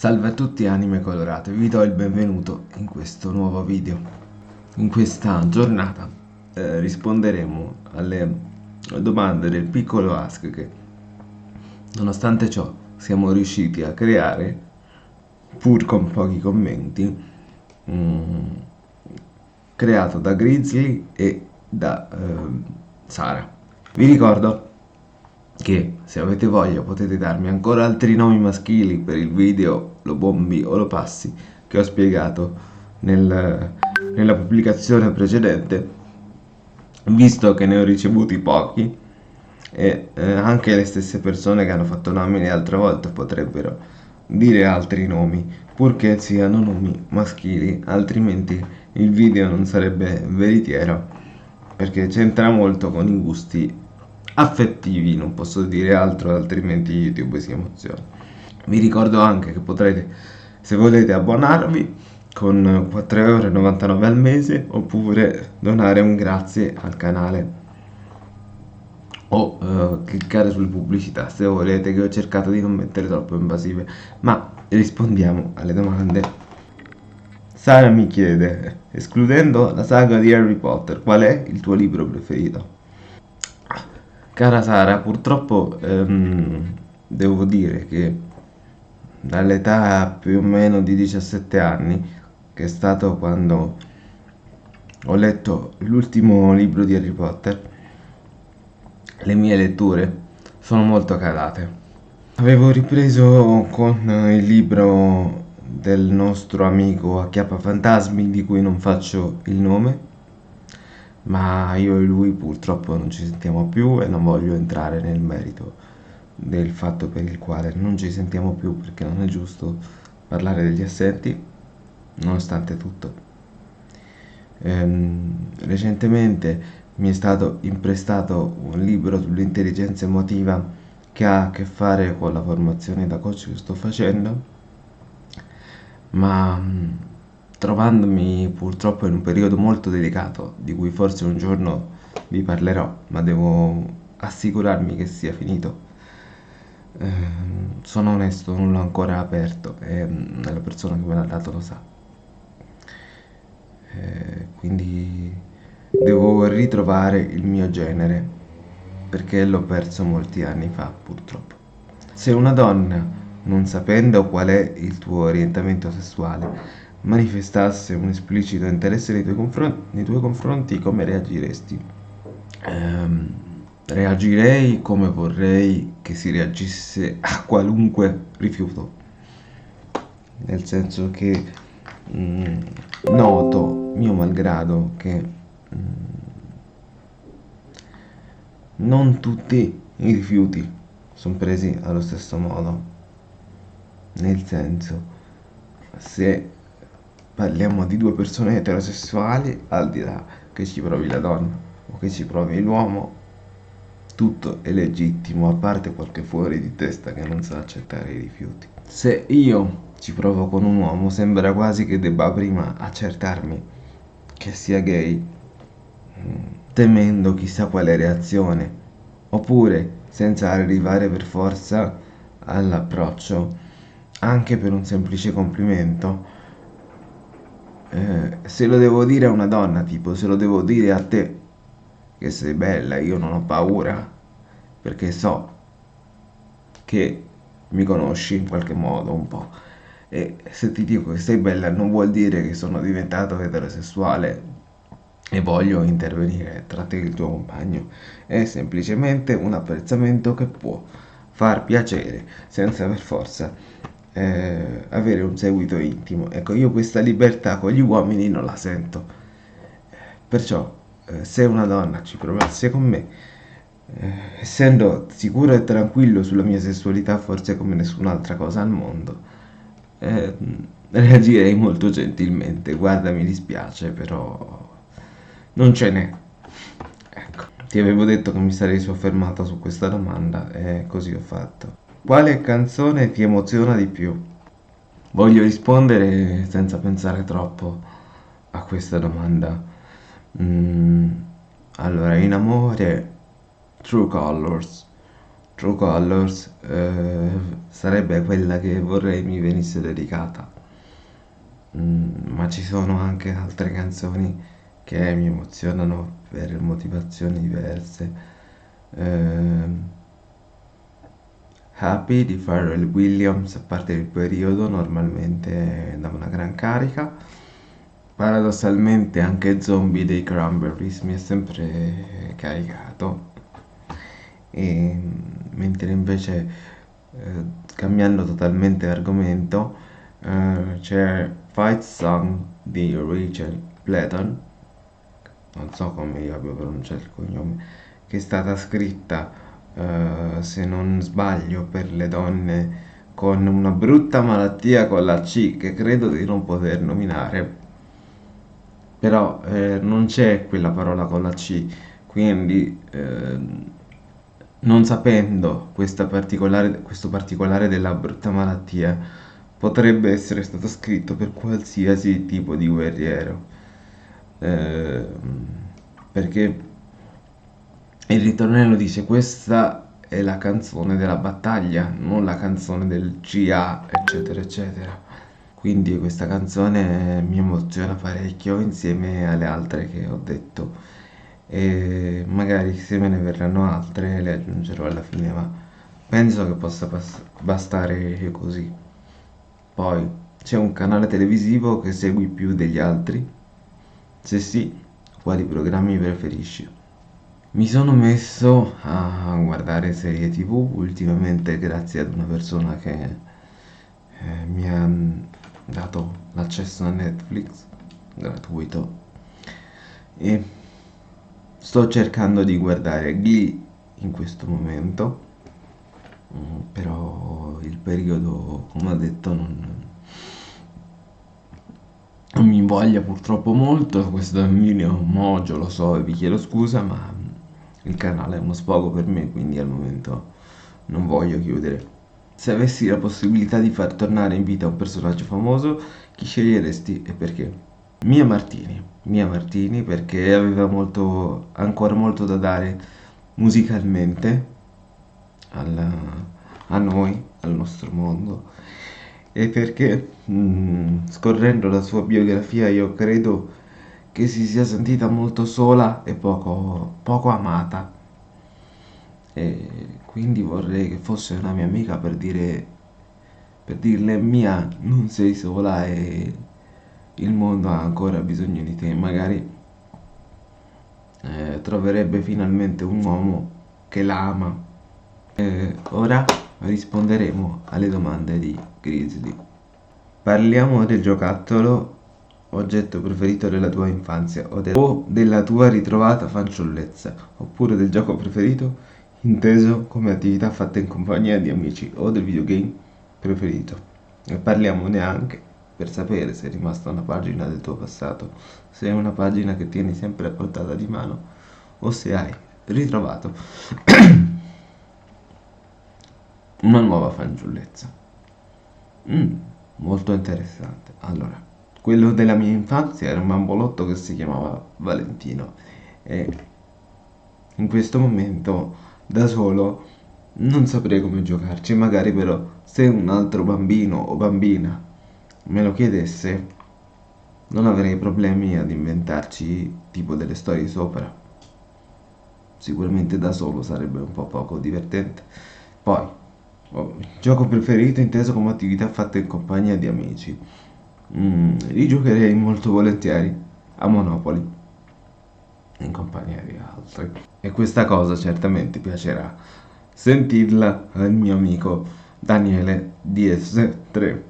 Salve a tutti anime colorate, vi do il benvenuto in questo nuovo video. In questa giornata risponderemo alle domande del piccolo Ask che, nonostante ciò, siamo riusciti a creare, pur con pochi commenti, creato da Grizzly e da Sara. Vi ricordo che se avete voglia potete darmi ancora altri nomi maschili per il video Lo Bombi o Lo Passi che ho spiegato nella pubblicazione precedente, visto che ne ho ricevuti pochi e anche le stesse persone che hanno fatto nomi altre volte potrebbero dire altri nomi, purché siano nomi maschili, altrimenti il video non sarebbe veritiero, perché c'entra molto con i gusti affettivi, non posso dire altro, altrimenti YouTube si emoziona. Vi ricordo anche che potrete, se volete, abbonarvi con 4,99 € al mese oppure donare un grazie al canale o cliccare sulle pubblicità se volete, che ho cercato di non mettere troppo invasive. Ma rispondiamo alle domande. Sara mi chiede, escludendo la saga di Harry Potter, qual è il tuo libro preferito? Cara Sara, purtroppo devo dire che dall'età più o meno di 17 anni, che è stato quando ho letto l'ultimo libro di Harry Potter, le mie letture sono molto calate. Avevo ripreso con il libro del nostro amico Acchiappafantasmi, di cui non faccio il nome, ma io e lui purtroppo non ci sentiamo più e non voglio entrare nel merito del fatto per il quale non ci sentiamo più, perché non è giusto parlare degli assenti, nonostante tutto. Recentemente mi è stato imprestato un libro sull'intelligenza emotiva che ha a che fare con la formazione da coach che sto facendo, ma trovandomi purtroppo in un periodo molto delicato, di cui forse un giorno vi parlerò, ma devo assicurarmi che sia finito. Sono onesto, non l'ho ancora aperto e la persona che me l'ha dato lo sa. Quindi devo ritrovare il mio genere, perché l'ho perso molti anni fa, purtroppo. Se una donna, non sapendo qual è il tuo orientamento sessuale, manifestasse un esplicito interesse nei tuoi confronti, come reagiresti? Reagirei come vorrei che si reagisse a qualunque rifiuto, nel senso che noto, mio malgrado, che non tutti i rifiuti sono presi allo stesso modo. Nel senso, se parliamo di due persone eterosessuali, al di là che ci provi la donna o che ci provi l'uomo, tutto è legittimo, a parte qualche fuori di testa che non sa accettare i rifiuti. Se io ci provo con un uomo, sembra quasi che debba prima accertarmi che sia gay, temendo chissà quale reazione, oppure senza arrivare per forza all'approccio, anche per un semplice complimento. Se lo devo dire a una donna, tipo se lo devo dire a te che sei bella, io non ho paura, perché so che mi conosci in qualche modo un po'. E se ti dico che sei bella non vuol dire che sono diventato eterosessuale e voglio intervenire tra te e il tuo compagno. È semplicemente un apprezzamento che può far piacere senza per forza avere un seguito intimo. Ecco, io questa libertà con gli uomini non la sento. Perciò, se una donna ci provasse con me, essendo sicuro e tranquillo sulla mia sessualità, forse come nessun'altra cosa al mondo, eh, reagirei molto gentilmente. Guarda, mi dispiace, però non ce n'è. Ecco, ti avevo detto che mi sarei soffermato su questa domanda e così ho fatto. Quale canzone ti emoziona di più? Voglio rispondere senza pensare troppo a questa domanda. Allora, in amore, True Colors. True Colors sarebbe quella che vorrei mi venisse dedicata. Ma ci sono anche altre canzoni che mi emozionano per motivazioni diverse. Ehm, Happy di Pharrell Williams, a parte il periodo, normalmente dà una gran carica. Paradossalmente anche Zombie dei Cranberries mi è sempre caricato. E, mentre invece, cambiando totalmente argomento, c'è Fight Song di Rachel Platten, non so come io abbia pronunciato il cognome, che è stata scritta, se non sbaglio, per le donne con una brutta malattia con la C che credo di non poter nominare, però non c'è quella parola con la C, quindi non sapendo questo particolare della brutta malattia, potrebbe essere stato scritto per qualsiasi tipo di guerriero. Perché il ritornello dice questa è la canzone della battaglia, non la canzone del GA, eccetera, eccetera. Quindi questa canzone mi emoziona parecchio insieme alle altre che ho detto e magari se me ne verranno altre le aggiungerò alla fine, ma penso che possa bastare così. Poi c'è un canale televisivo che segui più degli altri? Se sì, quali programmi preferisci? Mi sono messo a guardare serie TV ultimamente grazie ad una persona che mi ha dato l'accesso a Netflix gratuito e sto cercando di guardare Glee in questo momento, però il periodo, come ho detto, non mi invoglia purtroppo molto. Questo è un video mogio, lo so, e vi chiedo scusa, ma il canale è uno sfogo per me, quindi al momento non voglio chiudere. Se avessi la possibilità di far tornare in vita un personaggio famoso, chi sceglieresti e perché? Mia Martini perché aveva ancora molto da dare musicalmente alla- a noi, al nostro mondo, e perché scorrendo la sua biografia io credo che si sia sentita molto sola e poco amata, e quindi vorrei che fosse una mia amica per dirle Mia, non sei sola e il mondo ha ancora bisogno di te. Magari troverebbe finalmente un uomo che la ama. Ora risponderemo alle domande di Grizzly. Parliamo del giocattolo oggetto preferito della tua infanzia o della tua ritrovata fanciullezza, oppure del gioco preferito inteso come attività fatta in compagnia di amici o del videogame preferito. E parliamo neanche per sapere se è rimasta una pagina del tuo passato, se è una pagina che tieni sempre a portata di mano o se hai ritrovato una nuova fanciullezza. Mm, molto interessante. Allora, quello della mia infanzia era un bambolotto che si chiamava Valentino e in questo momento da solo non saprei come giocarci, magari però se un altro bambino o bambina me lo chiedesse non avrei problemi ad inventarci tipo delle storie sopra. Sicuramente da solo sarebbe un po' poco divertente. Poi, gioco preferito inteso come attività fatta in compagnia di amici. Rigiocherei molto volentieri a Monopoli in compagnia di altri. E questa cosa certamente piacerà sentirla al mio amico Daniele DS3.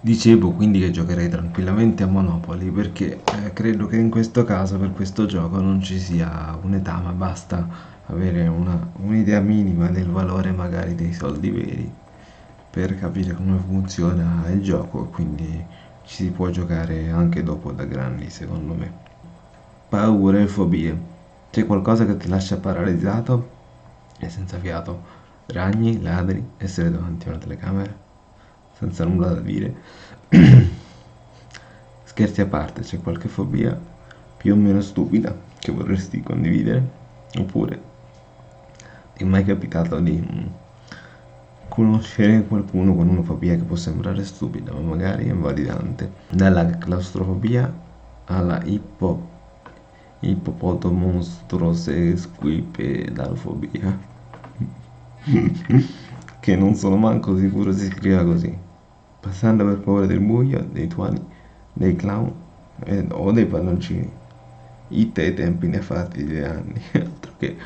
Dicevo quindi che giocherei tranquillamente a Monopoli perché credo che in questo caso per questo gioco non ci sia un'età, ma basta avere un'idea minima del valore magari dei soldi veri per capire come funziona il gioco e quindi ci si può giocare anche dopo da grandi secondo me. Paure e fobie. C'è qualcosa che ti lascia paralizzato e senza fiato? Ragni, ladri, essere davanti a una telecamera senza nulla da dire. Scherzi a parte, c'è qualche fobia più o meno stupida che vorresti condividere? Oppure Ti è mai capitato di conoscere qualcuno con una fobia che può sembrare stupida, ma magari è invalidante? Dalla claustrofobia alla ippopotomonstrosesquipedalfobia, che non sono manco sicuro si scriva così, passando per paura del buio, dei tuoni, dei clown o dei palloncini. It ai tempi nefasti dei anni, altro che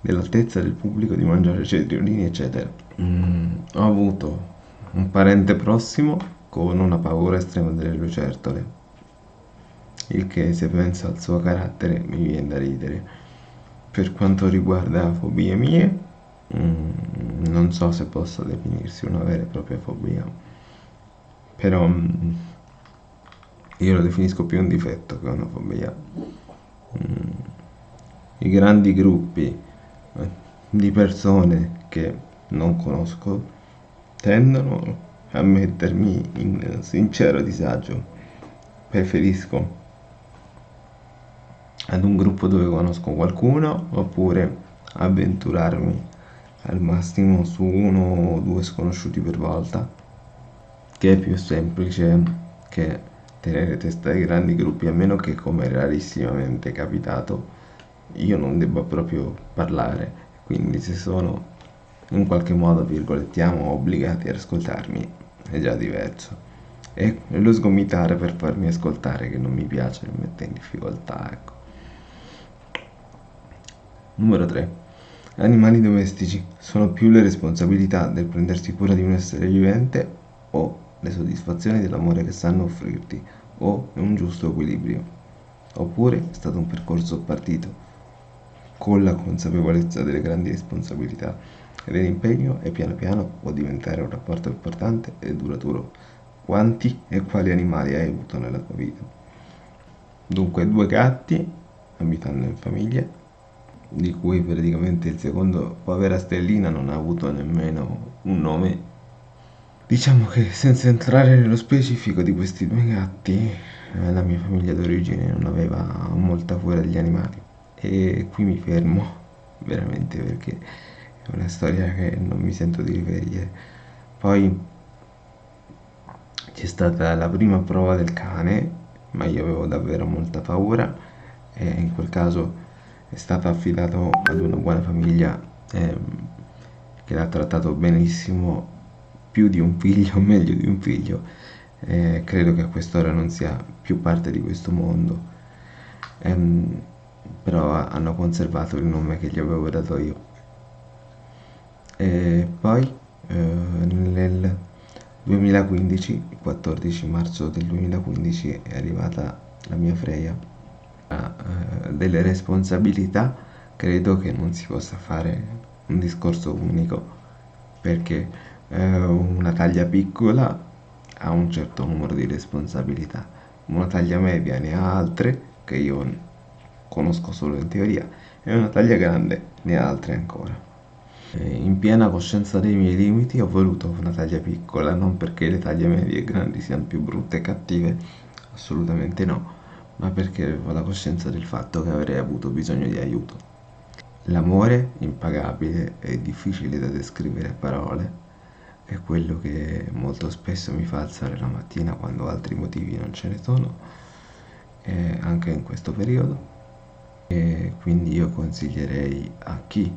dell'altezza del pubblico di mangiare cetriolini, eccetera. Ho avuto un parente prossimo con una paura estrema delle lucertole, il che se penso al suo carattere mi viene da ridere. Per quanto riguarda fobie mie, non so se possa definirsi una vera e propria fobia, però io lo definisco più un difetto che una fobia. I grandi gruppi di persone che non conosco tendono a mettermi in sincero disagio. Preferisco ad un gruppo dove conosco qualcuno oppure avventurarmi al massimo su uno o due sconosciuti per volta, che è più semplice che tenere testa ai grandi gruppi, a meno che, come rarissimamente è capitato, io non debba proprio parlare, quindi se sono in qualche modo, virgolettiamo, obbligati ad ascoltarmi, è già diverso. E lo sgomitare per farmi ascoltare che non mi piace, mi mette in difficoltà, ecco. Numero 3. Animali domestici sono più le responsabilità del prendersi cura di un essere vivente o le soddisfazioni dell'amore che sanno offrirti o è un giusto equilibrio. Oppure è stato un percorso partito con la consapevolezza delle grandi responsabilità e dell'impegno e piano piano può diventare un rapporto importante e duraturo. Quanti e quali animali hai avuto nella tua vita? Dunque, due gatti abitando in famiglia, di cui praticamente il secondo, povera Stellina, non ha avuto nemmeno un nome. Diciamo che senza entrare nello specifico di questi due gatti, la mia famiglia d'origine non aveva molta cura degli animali. E qui mi fermo, veramente, perché è una storia che non mi sento di riferire. Poi c'è stata la prima prova del cane, ma io avevo davvero molta paura e in quel caso è stato affidato ad una buona famiglia che l'ha trattato benissimo, più di un figlio, meglio di un figlio. Credo che a quest'ora non sia più parte di questo mondo. Ehm, Però hanno conservato il nome che gli avevo dato io. E poi nel 2015, il 14 marzo del 2015, è arrivata la mia Freya. Delle responsabilità credo che non si possa fare un discorso unico, perché una taglia piccola ha un certo numero di responsabilità, una taglia media ne ha altre che io conosco solo in teoria e una taglia grande ne ha altre ancora. In piena coscienza dei miei limiti ho voluto una taglia piccola, non perché le taglie medie e grandi siano più brutte e cattive, assolutamente no, ma perché avevo la coscienza del fatto che avrei avuto bisogno di aiuto. L'amore impagabile e difficile da descrivere a parole è quello che molto spesso mi fa alzare la mattina quando altri motivi non ce ne sono, anche in questo periodo. E quindi io consiglierei a chi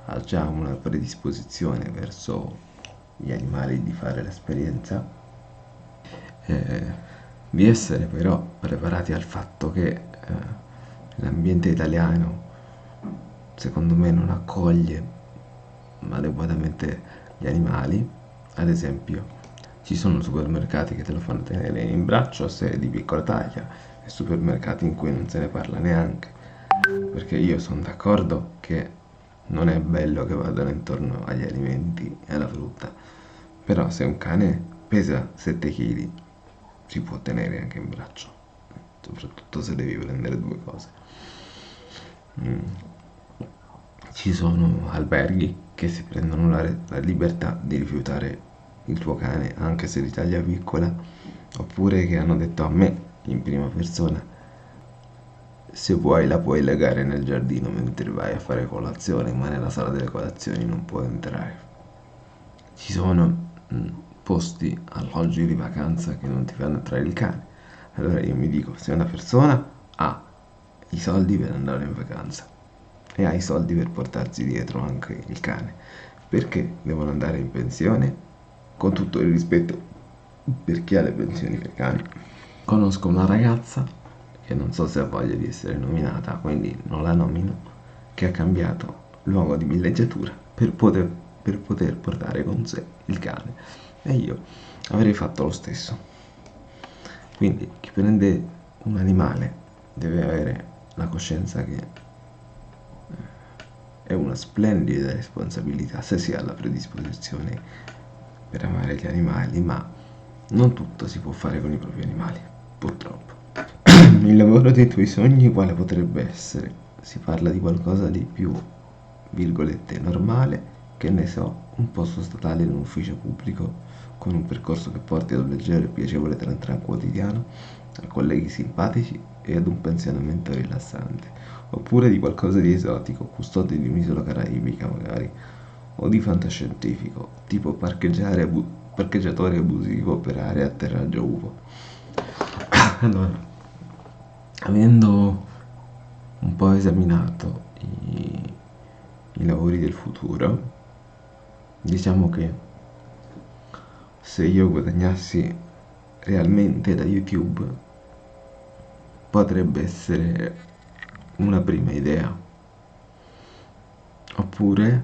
ha già una predisposizione verso gli animali di fare l'esperienza, di essere però preparati al fatto che l'ambiente italiano secondo me non accoglie adeguatamente gli animali. Ad esempio, ci sono supermercati che te lo fanno tenere in braccio se è di piccola taglia e supermercati in cui non se ne parla neanche, perché io sono d'accordo che non è bello che vadano intorno agli alimenti e alla frutta, però se un cane pesa 7 kg si può tenere anche in braccio, soprattutto se devi prendere due cose. Ci sono alberghi che si prendono la libertà di rifiutare il tuo cane anche se di taglia piccola, oppure che hanno detto a me in prima persona: Se vuoi la puoi legare nel giardino mentre vai a fare colazione, ma nella sala delle colazioni non puoi entrare. Ci sono posti, alloggi di vacanza che non ti fanno entrare il cane. Allora io mi dico, se una persona ha i soldi per andare in vacanza e ha i soldi per portarsi dietro anche il cane, perché devono andare in pensione? Con tutto il rispetto per chi ha le pensioni per i cani. Conosco una ragazza, che non so se ha voglia di essere nominata, quindi non la nomino, che ha cambiato luogo di villeggiatura per poter portare con sé il cane. E io avrei fatto lo stesso. Quindi chi prende un animale deve avere la coscienza che è una splendida responsabilità se si ha la predisposizione per amare gli animali, ma non tutto si può fare con i propri animali, purtroppo. Il lavoro dei tuoi sogni quale potrebbe essere? Si parla di qualcosa di più, virgolette, normale, che ne so, un posto statale in un ufficio pubblico con un percorso che porti ad un leggero e piacevole tran quotidiano, a colleghi simpatici e ad un pensionamento rilassante, oppure di qualcosa di esotico, custode di un'isola caraibica magari, o di fantascientifico, tipo parcheggiatore abusivo per aree atterraggio UFO. Allora, avendo un po' esaminato i lavori del futuro, diciamo che se io guadagnassi realmente da YouTube potrebbe essere una prima idea, oppure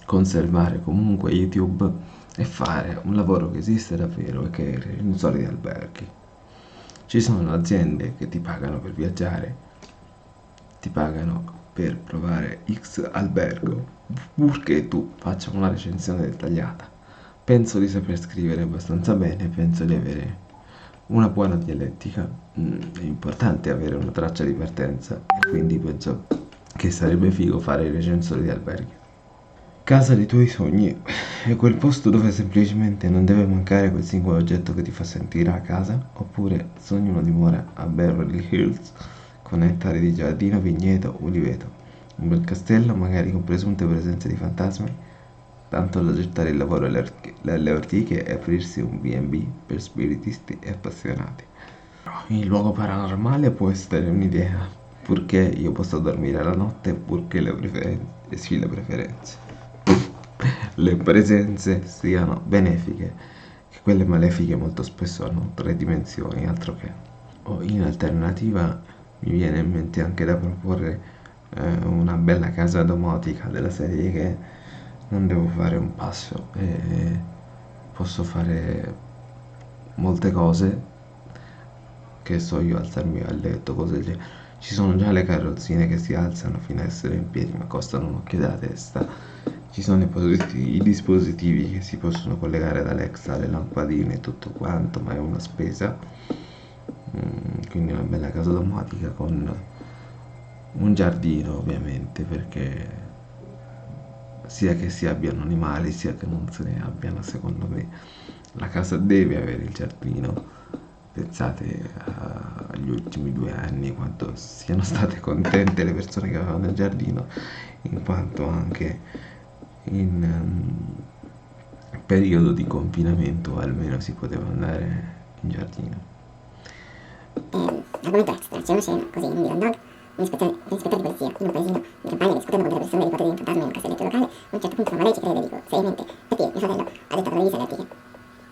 conservare comunque YouTube e fare un lavoro che esiste davvero e che è i soliti alberghi. Ci sono aziende che ti pagano per viaggiare, ti pagano per provare X albergo, purché tu faccia una recensione dettagliata. Penso di saper scrivere abbastanza bene, penso di avere una buona dialettica. È importante avere una traccia di partenza e quindi penso che sarebbe figo fare i recensori di alberghi. Casa dei tuoi sogni è quel posto dove semplicemente non deve mancare quel singolo oggetto che ti fa sentire a casa, oppure sogni una dimora a Beverly Hills con ettari di giardino, vigneto, uliveto, un bel castello, magari con presunte presenze di fantasmi, tanto da gettare il lavoro alle ortiche e aprirsi un B&B per spiritisti e appassionati. Il luogo paranormale può essere un'idea, purché io possa dormire la notte, purché le preferenze, le presenze siano benefiche, che quelle malefiche molto spesso hanno tre dimensioni, altro che. O in alternativa mi viene in mente anche da proporre una bella casa domotica della serie che non devo fare un passo e posso fare molte cose, che so io, alzarmi a letto, cose del genere. Ci sono già le carrozzine che si alzano fino a essere in piedi, ma costano un occhio della testa. Ci sono i dispositivi che si possono collegare ad Alexa, le lampadine e tutto quanto, ma è una spesa. Quindi una bella casa domotica con un giardino, ovviamente, perché sia che si abbiano animali sia che non se ne abbiano, secondo me la casa deve avere il giardino. Pensate agli ultimi 2 anni quanto siano state contente le persone che avevano il giardino, in quanto anche in periodo di confinamento almeno si poteva andare in giardino. Argomento extra, c'è una scena così in Dylan Dog, un ispettore di polizia in un paesino in campagna discutendo con delle persone di ipotesi di un fantasma in un castelletto locale. A un certo punto ma lei ci crede, dico seriamente, perché mio fratello ha dettato le visi elettriche.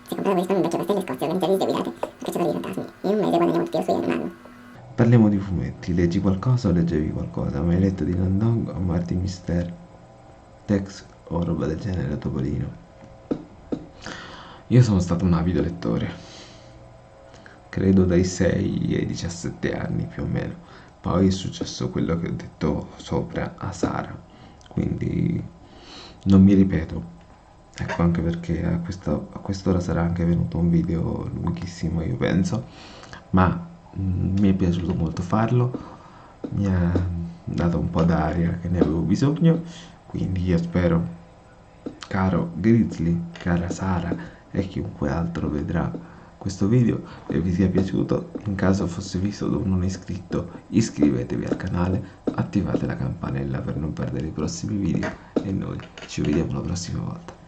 Se comprava questo in un vecchio castello in Scozia organizza visite guidate a cacciatori di fantasmi e in un mese guadagniamo tutti i suoi animali. Parliamo di fumetti, leggi qualcosa o leggevi qualcosa? Mai letto di Landong o Martin Mister, Tex o roba del genere, Topolino? Io sono stato un avido lettore, credo dai 6 ai 17 anni più o meno. Poi è successo quello che ho detto sopra a Sara, quindi non mi ripeto. Ecco, anche perché a quest'ora sarà anche venuto un video lunghissimo, io penso, ma mi è piaciuto molto farlo, mi ha dato un po' d'aria che ne avevo bisogno, quindi io spero, caro Grizzly, cara Sara e chiunque altro vedrà questo video e vi sia piaciuto. In caso fosse visto da un non iscritto, iscrivetevi al canale, attivate la campanella per non perdere i prossimi video e noi ci vediamo la prossima volta.